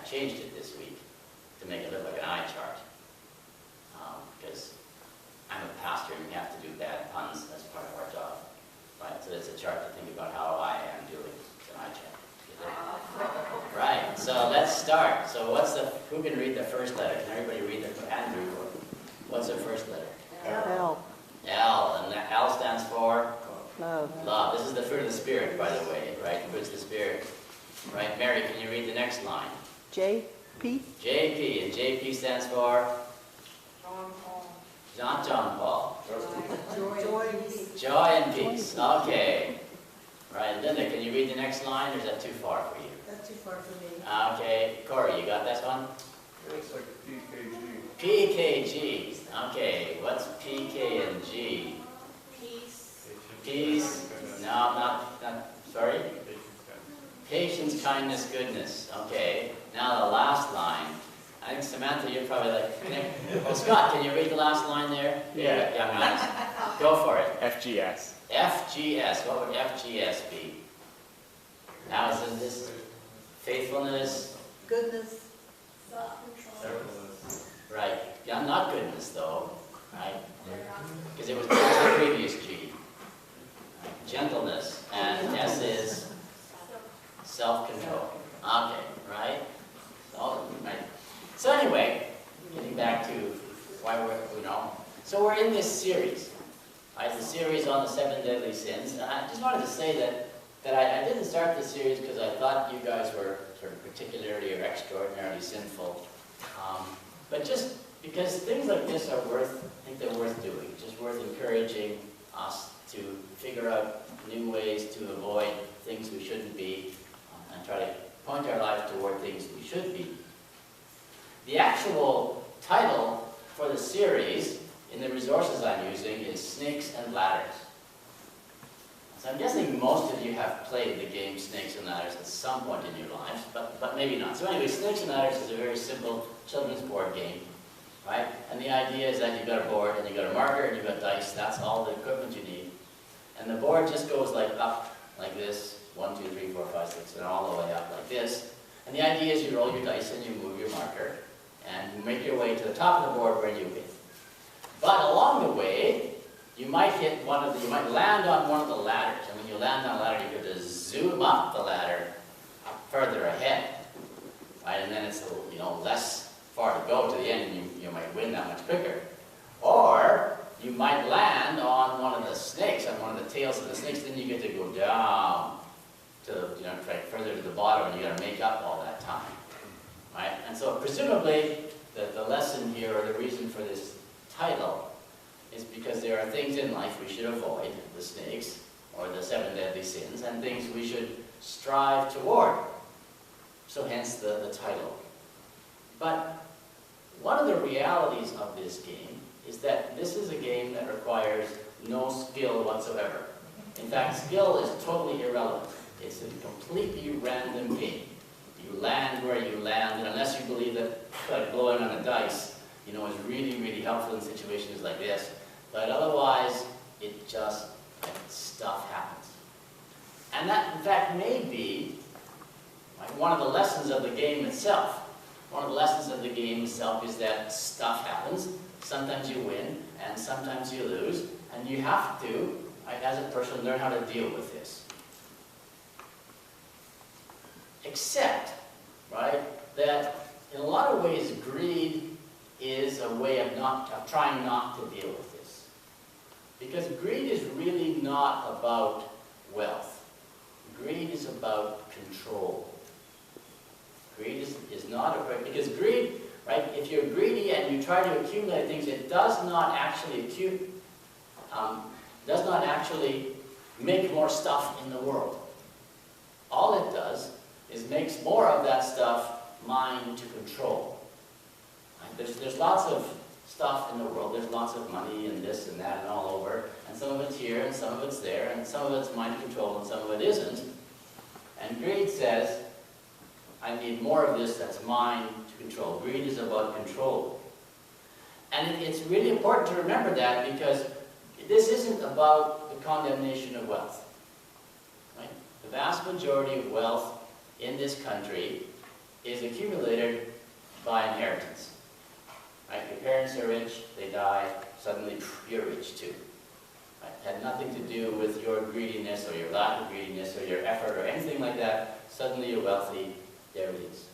changed it this week to make it look like an eye chart. Because I'm a pastor and we have to do bad puns as part of our job. Right? So it's a chart to think about how I am doing. It's an eye chart. Right, so let's start. So who can read the first letter? Can everybody read Andrew? What's the first letter? L. L, and that L stands for? Love. Love. This is the fruit of the Spirit, by the way, right? The fruits of the Spirit. Right, Mary, can you read the next line? J.P. JP, and JP stands for? John Paul. John Paul. Joy and peace. Joy and peace. Okay. Right, Linda, can you read the next line, or is that too far for you? That's too far for me. Okay, Corey, you got this one? It's like PKG. PKG. Okay, what's PK and G? Peace. Peace. No, not sorry? Patience, kindness, goodness. Okay, now the last line. I think Samantha, you're probably like, well, Scott, can you read the last line there? Yeah. Young man. Go for it. FGS. FGS, what would FGS be? Now is this faithfulness? Goodness. Self-control. Right. Yeah, not goodness though, right? Because it was the previous G. Right. Gentleness, and S is self-control. Okay, right? So anyway, getting back to why so we're in this series. Right, the series on the 7 deadly sins, and I just wanted to say that I didn't start this series because I thought you guys were sort of particularly or extraordinarily sinful, but just because things like this are I think they're worth doing, just worth encouraging us to figure out new ways to avoid things we shouldn't be, and try to point our life toward things we should be. The actual title for the series in the resources I'm using is Snakes and Ladders. So I'm guessing most of you have played the game Snakes and Ladders at some point in your lives, but maybe not. So anyway, Snakes and Ladders is a very simple children's board game, right? And the idea is that you've got a board and you've got a marker and you've got dice. That's all the equipment you need. And the board just goes like up, like this, 1, 2, 3, 4, 5, 6, and all the way up like this. And the idea is you roll your dice and you move your marker and you make your way to the top of the board where you win. But along the way, you might land on one of the ladders, and when you land on a ladder, you have to zoom up the ladder further ahead, right? And then it's less far to go to the end, and you might win that much quicker. Or you might land on one of the snakes, on one of the tails of the snakes, then you get to go down to further to the bottom, and you got to make up all that time, right? And so presumably the lesson here, or the reason for this title, is because there are things in life we should avoid, the snakes, or the 7 deadly sins, and things we should strive toward. So hence the title. But one of the realities of this game is that this is a game that requires no skill whatsoever. In fact, skill is totally irrelevant. It's a completely random game. You land where you land, and unless you believe that blowing on a dice is really, really helpful in situations like this. But otherwise, stuff happens. And that, in fact, may be one of the lessons of the game itself. One of the lessons of the game itself is that stuff happens. Sometimes you win, and sometimes you lose. And you have to, as a person, learn how to deal with this. Except, that in a lot of ways, greed is a way of trying not to deal with this. Because greed is really not about wealth. Greed is about control. Greed is not about, because greed, if you're greedy and you try to accumulate things, it does not actually make more stuff in the world. All it does is makes more of that stuff mine to control. There's lots of stuff in the world. There's lots of money and this and that and all over. And some of it's here and some of it's there. And some of it's mine to control and some of it isn't. And greed says, I need more of this that's mine to control. Greed is about control. And it's really important to remember that, because this isn't about the condemnation of wealth. The vast majority of wealth in this country is accumulated by inheritance. Right? Your parents are rich, they die, suddenly you're rich too. Right? Had nothing to do with your greediness or your lack of greediness or your effort or anything like that. Suddenly you're wealthy, there it is.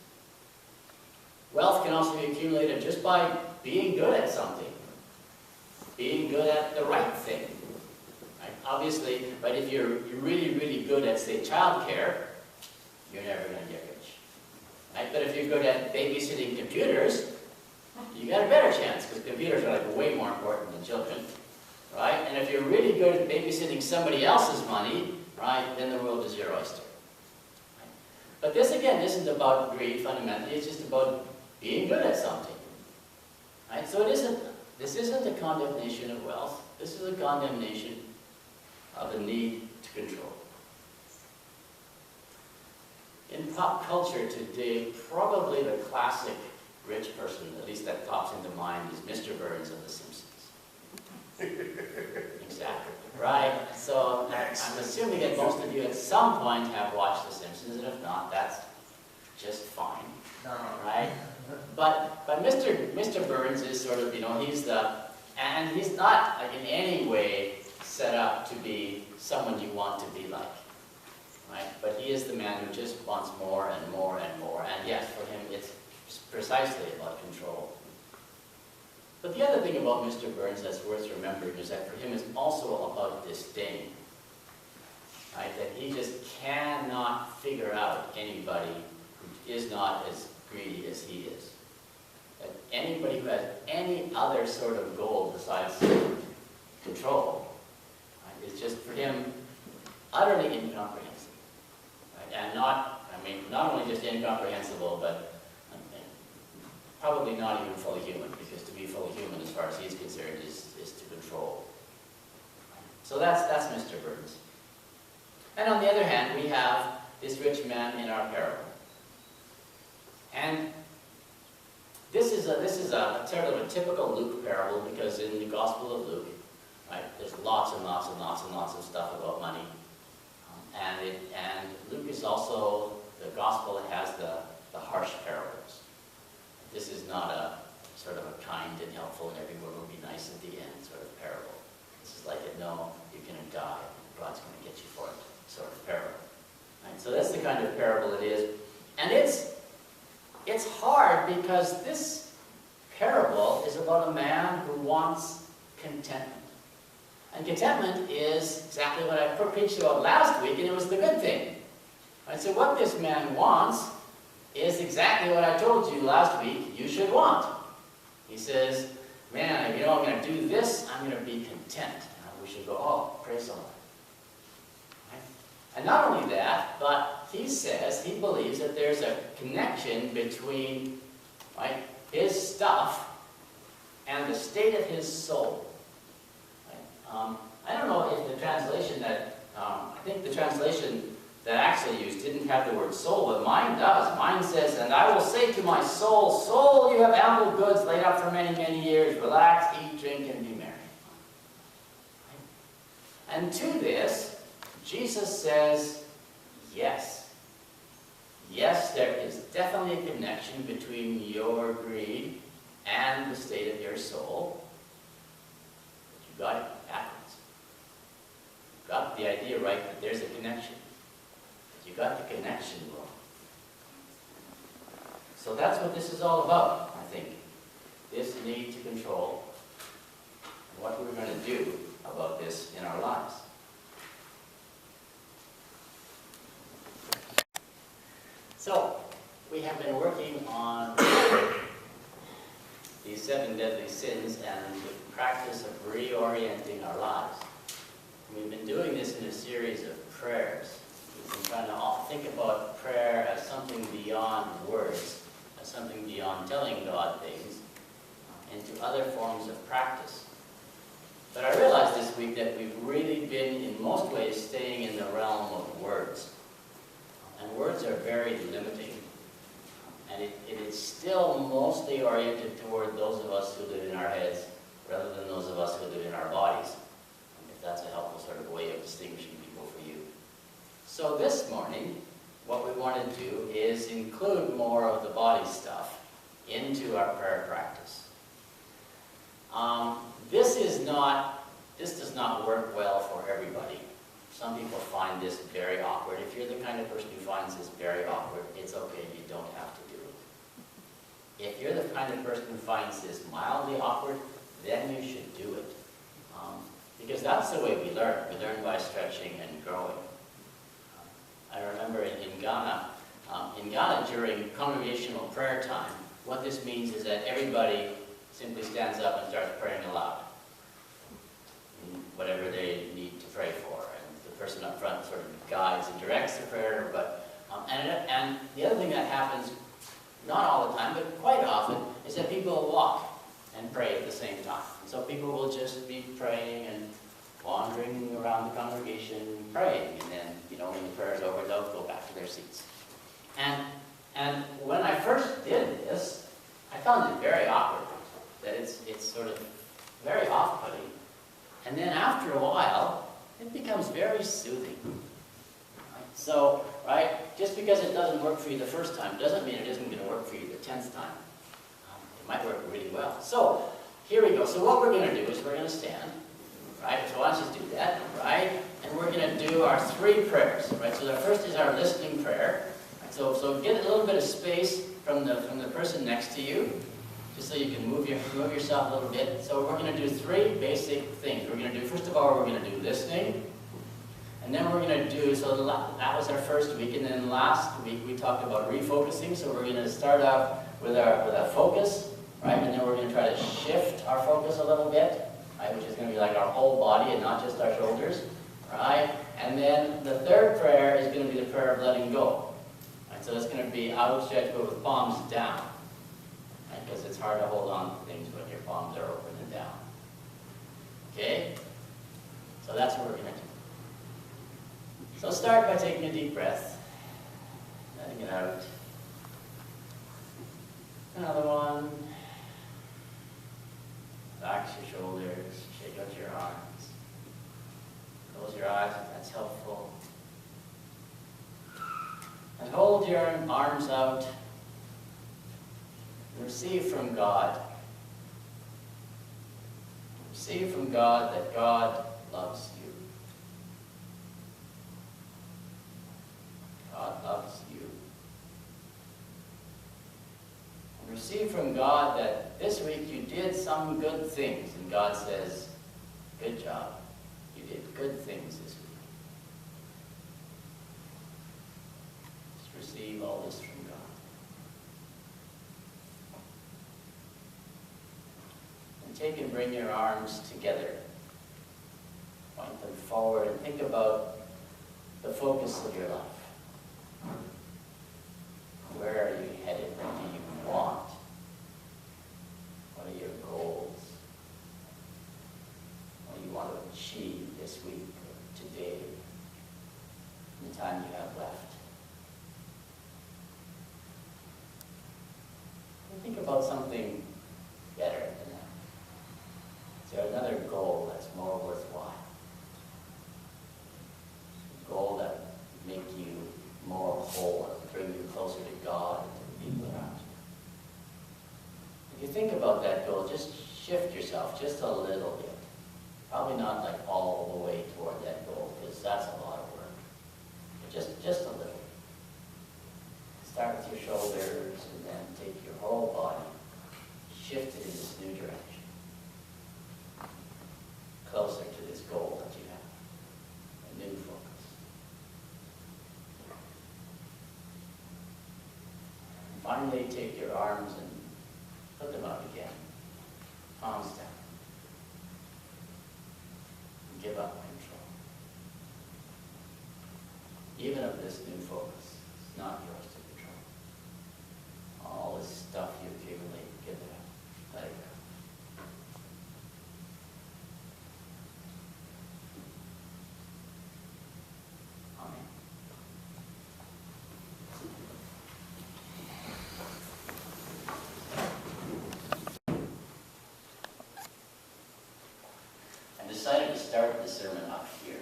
Wealth can also be accumulated just by being good at something. Being good at the right thing. Right? Obviously, but if you're really, really good at, say, childcare, you're never going to get rich. Right? But if you're good at babysitting computers, you got a better chance, because computers are like way more important than children. Right? And if you're really good at babysitting somebody else's money, right, then the world is your oyster. Right? But this, again, isn't about greed fundamentally, it's just about being good at something. Right? So this isn't a condemnation of wealth, this is a condemnation of a need to control. In pop culture today, probably the classic rich person, at least that pops into mind, is Mr. Burns of The Simpsons. Exactly. Right? So I'm assuming that most of you at some point have watched The Simpsons, and if not, that's just fine. Right? But Mr. Burns is sort of, he's not like in any way set up to be someone you want to be like. Right? But he is the man who just wants more and more and more. And yes, for him, it's precisely about control. But the other thing about Mr. Burns that's worth remembering is that for him it's also about disdain. Right? That he just cannot figure out anybody who is not as greedy as he is. That anybody who has any other sort of goal besides control, right, is just for him utterly incomprehensible. Right? And not only just incomprehensible, but probably not even fully human, because to be fully human, as far as he's concerned, is to control. So that's Mr. Burns. And on the other hand, we have this rich man in our parable. And this is a sort of a typical Luke parable, because in the Gospel of Luke, right, there's lots and lots and lots and lots of stuff about money. And Luke is also the Gospel that has the harsh parables. This is not a sort of a kind and helpful and everyone will be nice at the end sort of parable. This is like no, you're going to die, God's going to get you for it sort of parable. Right? So that's the kind of parable it is. And it's hard because this parable is about a man who wants contentment. And contentment is exactly what I preached about last week, and it was the good thing. Right? So what this man wants is exactly what I told you last week you should want. He says, man, I'm going to do this, I'm going to be content. And we should go, oh, praise the Lord. Right? And not only that, but he says, he believes that there's a connection between, right, his stuff and the state of his soul. Right? I don't know if the translation that, I think the translation that actually used didn't have the word soul, but mine does. Mine says, and I will say to my soul, soul, you have ample goods laid up for many, many years. Relax, eat, drink, and be merry. And to this, Jesus says, yes. Yes, there is definitely a connection between your greed and the state of your soul. But you got it backwards. You got the idea right that there's a connection. You got the connection wrong. So that's what this is all about, I think. This need to control, and what we're going to do about this in our lives. So, we have been working on these 7 deadly sins and the practice of reorienting our lives. We've been doing this in a series of prayers. We've been trying to think about prayer as something beyond words, as something beyond telling God things, into other forms of practice. But I realized this week that we've really been, in most ways, staying in the realm of words. And words are very limiting. And it is still mostly oriented toward those of us who live in our heads, rather than those of us who live in our bodies. If that's a helpful sort of way of distinguishing people for you. So this morning, what we want to do is include more of the body stuff into our prayer practice. This does not work well for everybody. Some people find this very awkward. If you're the kind of person who finds this very awkward, it's okay, you don't have to do it. If you're the kind of person who finds this mildly awkward, then you should do it. Because that's the way we learn. We learn by stretching and growing. I remember in Ghana during congregational prayer time, what this means is that everybody simply stands up and starts praying aloud. Whatever they need to pray for. And the person up front sort of guides and directs the prayer. And the other thing that happens, not all the time, but quite often, is that people walk and pray at the same time. And so people will just be praying and wandering around the congregation praying. And then, when the prayer is over, they'll go back to their seats. And when I first did this, I found it very awkward. That it's sort of very off-putting. And then after a while, it becomes very soothing. Right? So, just because it doesn't work for you the first time doesn't mean it isn't going to work for you the 10th time. It might work really well. So, here we go. So what we're going to do is we're going to stand. Right? So why don't you just do that, right? And we're going to do our 3 prayers. Right? So the first is our listening prayer. Right? So get a little bit of space from the person next to you. Just so you can move yourself a little bit. So we're going to do 3 basic things. We're going to do, first of all, we're going to do listening. And then we're going to do, that was our first week. And then last week we talked about refocusing. So we're going to start out with our focus, right? And then we're going to try to shift our focus a little bit, right? Which is going to be like our whole body and not just our shoulders, right? And then the third prayer is going to be the prayer of letting go. Right? So it's going to be outstretched but with palms down. Because it's hard to hold on to things when your palms are open and down. Okay? So that's what we're going to do. So start by taking a deep breath. Letting it out. Another one. Relax your shoulders. Shake out your arms. Close your eyes if that's helpful. And hold your arms out. Receive from God. Receive from God that God loves you. God loves you. And receive from God that this week you did some good things. And God says, good job. You did good things this week. Just receive all this from God. Take and bring your arms together. Point them forward and think about the focus of your life. Where are you headed? What do you want? What are your goals? What do you want to achieve this week or today? In the time you have left. And think about something better than that. Is there another goal that's more worthwhile? A goal that would make you more whole and bring you closer to God and to the people around you. If you think about that goal, just shift yourself just a little bit. Probably not like all the way toward that goal, because that's a lot of work. But just a little. Start with your shoulders and then take your whole body, shift it in this new direction. Closer to this goal that you have. A new focus. And finally, take your arms and put them up again. Palms down. And give up control. Even of this new focus, it's not yours to control. All this stuff you accumulate, give it up. Let it go. Decided to start the sermon up here.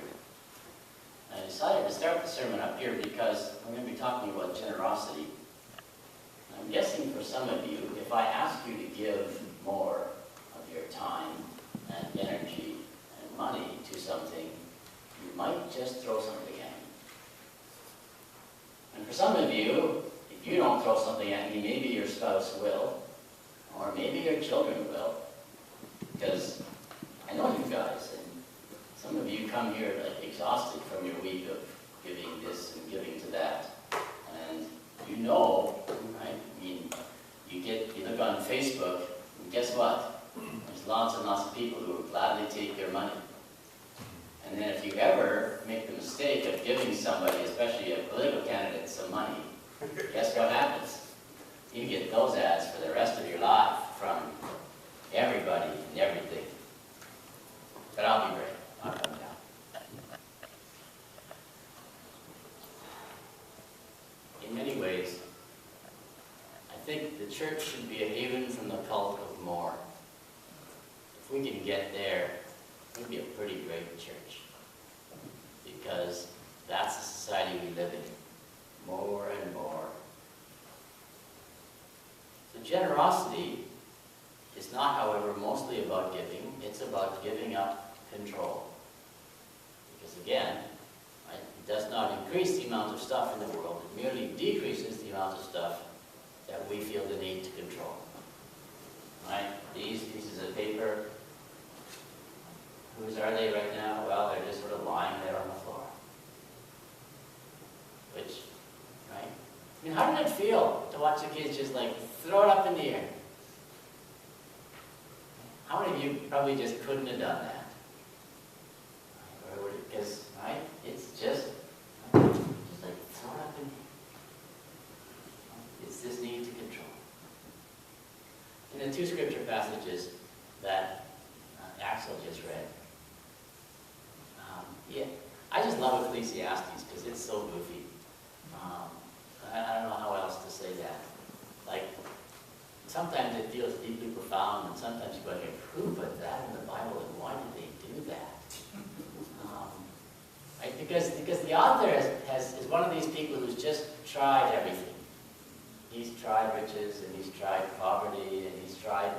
I decided to start the sermon up here because we're going to be talking about generosity. I'm guessing for some of you, if I ask you to give more of your time and energy and money to something, you might just throw something at me. And for some of you, if you don't throw something at me, maybe your spouse will, or maybe your children will, because I know you guys, and some of you come here like exhausted from your week of giving this and giving to that, and you know, right? I mean, you look on Facebook, and guess what? There's lots and lots of people who will gladly take your money. And then if you ever make the mistake of giving somebody, especially a political candidate, some money, guess what happens? You get those ads for the rest of your life from everybody and everything. But I'll be brave. I'll come down. In many ways, I think the church should be a haven from the cult of more. If we can get there, we'd be a pretty great church. Because that's the society we live in. More and more. So generosity is not, however, mostly about giving. It's about giving up control. Because again, right, it does not increase the amount of stuff in the world. It merely decreases the amount of stuff that we feel the need to control. Right? These pieces of paper, whose are they right now? Well, they're just sort of lying there on the floor. Which, right? I mean, how did it feel to watch the kids just like throw it up in the air? How many of you probably just couldn't have done that? Because, right, it's just like throw it up in the air. It's this need to control. In the two scripture passages that Axel just read, yeah, I just love Ecclesiastes because it's so goofy. I don't know how else to say that. Like, sometimes it feels deeply profound, and sometimes you go, who put that in the Bible, and why did they do that? Right? Because the author is one of these people who's just tried everything. He's tried riches, and he's tried poverty, and he's tried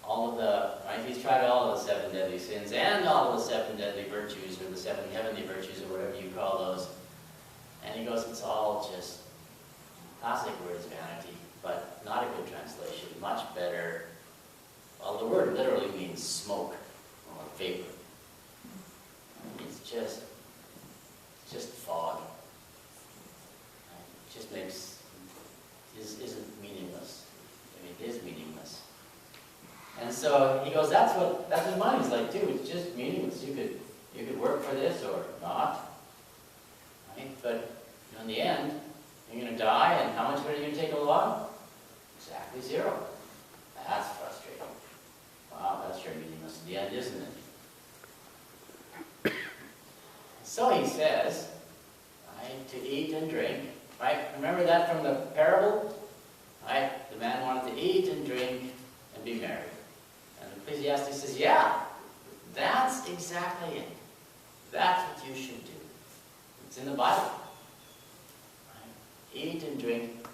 all of the, right? He's tried all of the 7 deadly sins and all of the 7 deadly virtues, or the 7 heavenly virtues, or whatever you call those. And he goes, it's all just, classic word is vanity, but not a good translation. Much better. Well, the word literally means smoke or vapor. It's just fog. It just isn't meaningless. I mean, it is meaningless. And so he goes, that's what mine is like too. It's just meaningless. You could work for this or not. Right? But in the end, you're going to die, and how much are you going to take along? Exactly 0. That's frustrating. Wow, that's sure meaningless in the end, isn't it? So he says, right, to eat and drink. Right? Remember that from the parable? Right? The man wanted to eat and drink and be merry. And Ecclesiastes says, yeah, that's exactly it. That's what you should do. It's in the Bible. Right? Eat and drink.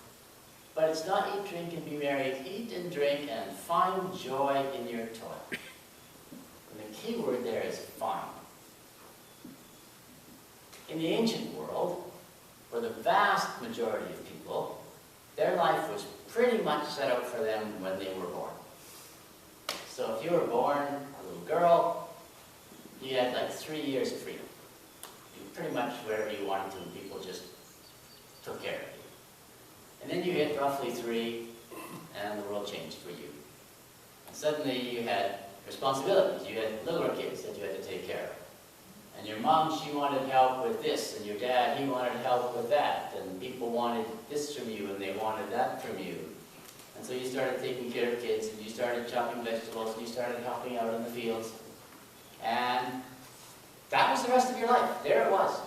But it's not eat, drink, and be merry. It's eat and drink and find joy in your toil. And the key word there is find. In the ancient world, for the vast majority of people, their life was pretty much set up for them when they were born. So if you were born a little girl, you had like 3 years of freedom. You pretty much wherever you wanted to, people just took care of you. And then you hit roughly 3, and the world changed for you. And suddenly you had responsibilities. You had littler kids that you had to take care of. And your mom, she wanted help with this, and your dad, he wanted help with that. And people wanted this from you, and they wanted that from you. And so you started taking care of kids, and you started chopping vegetables, and you started helping out in the fields. And that was the rest of your life. There it was.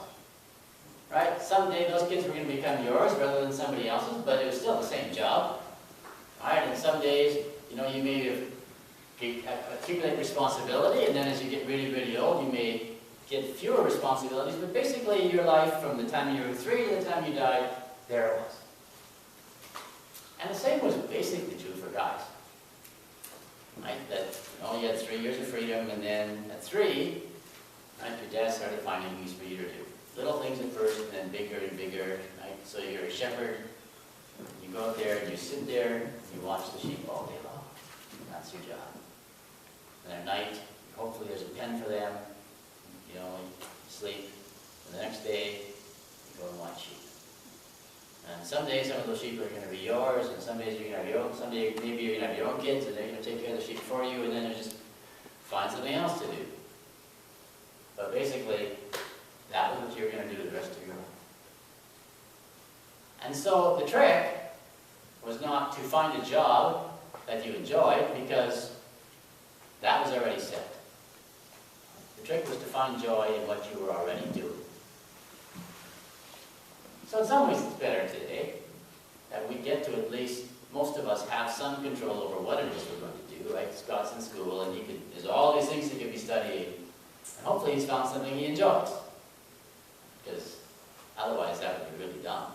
Right? Someday those kids were going to become yours rather than somebody else's, but it was still the same job. Right? And some days, you know, you may accumulate responsibility, and then as you get really, really old, you may get fewer responsibilities, but basically your life from the time you were 3 to the time you died, there it was. And the same was basically true for guys. Right? That you had 3 years of freedom, and then at 3, right, your dad started finding things for you to do. Little things at first, and then bigger and bigger. Right? So you're a shepherd. You go out there and you sit there and you watch the sheep all day long. That's your job. And at night, hopefully there's a pen for them. You sleep. And the next day, you go and watch sheep. And someday some of those sheep are going to be yours, and some days you're going to have your own. Someday maybe you're going to have your own kids, and they're going to take care of the sheep for you, and then you just find something else to do. But basically, that was what you were going to do the rest of your life. And so the trick was not to find a job that you enjoyed, because that was already set. The trick was to find joy in what you were already doing. So in some ways it's better today that we get to, at least most of us, have some control over what it is we're going to do. Right? Scott's in school, and there's all these things he could be studying. And hopefully he's found something he enjoys. Because otherwise that would be really dumb.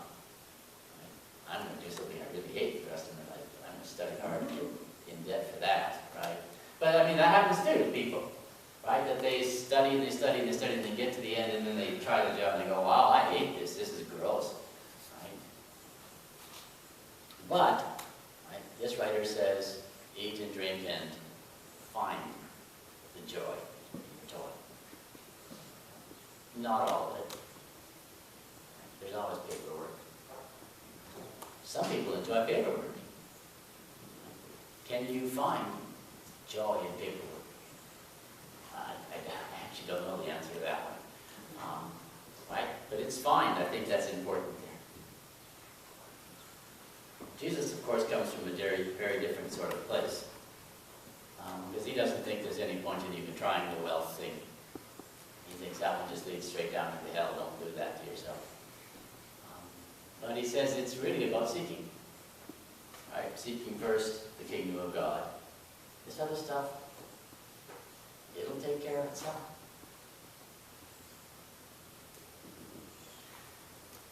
Right? I'm going to do something I really hate for the rest of my life. I'm going to study hard and get in debt for that. Right? But I mean, that happens too to people. Right? That they study and they study and they study and they get to the end, and then they try the job and they go, wow, I hate this. This is gross. Right? But, right, this writer says, eat and drink and find the joy. Not all of it. There's always paperwork. Some people enjoy paperwork. Can you find joy in paperwork? I actually don't know the answer to that one. Right? But it's fine. I think that's important there. Jesus, of course, comes from a very, very different sort of place. Because he doesn't think there's any point in even trying the wealth thing. He thinks that one just leads straight down into hell. Don't do that to yourself. But he says it's really about seeking. Right? Seeking first the kingdom of God. This other stuff, it'll take care of itself.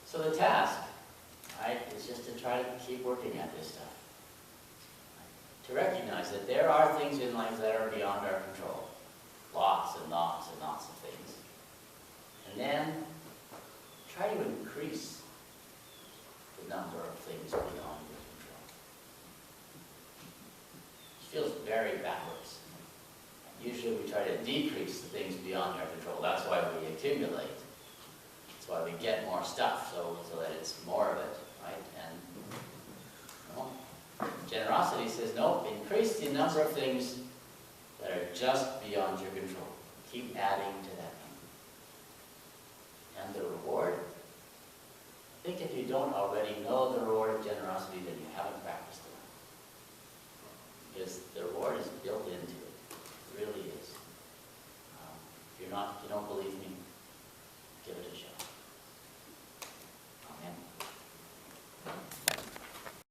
So the task, right, is just to try to keep working at this stuff. To recognize that there are things in life that are beyond our control. Lots and lots and lots of things. And then try to increase the number of things beyond your control. It feels very backwards. Usually we try to decrease the things beyond our control. That's why we accumulate. That's why we get more stuff, so that it's more of it, right? And generosity says, no, increase the number of things that are just beyond your control. Keep adding to that number. And the reward? I think if you don't already know the reward of generosity, then you haven't practiced it. Because the reward is built into it. It really is. If you don't believe me, give it a shot.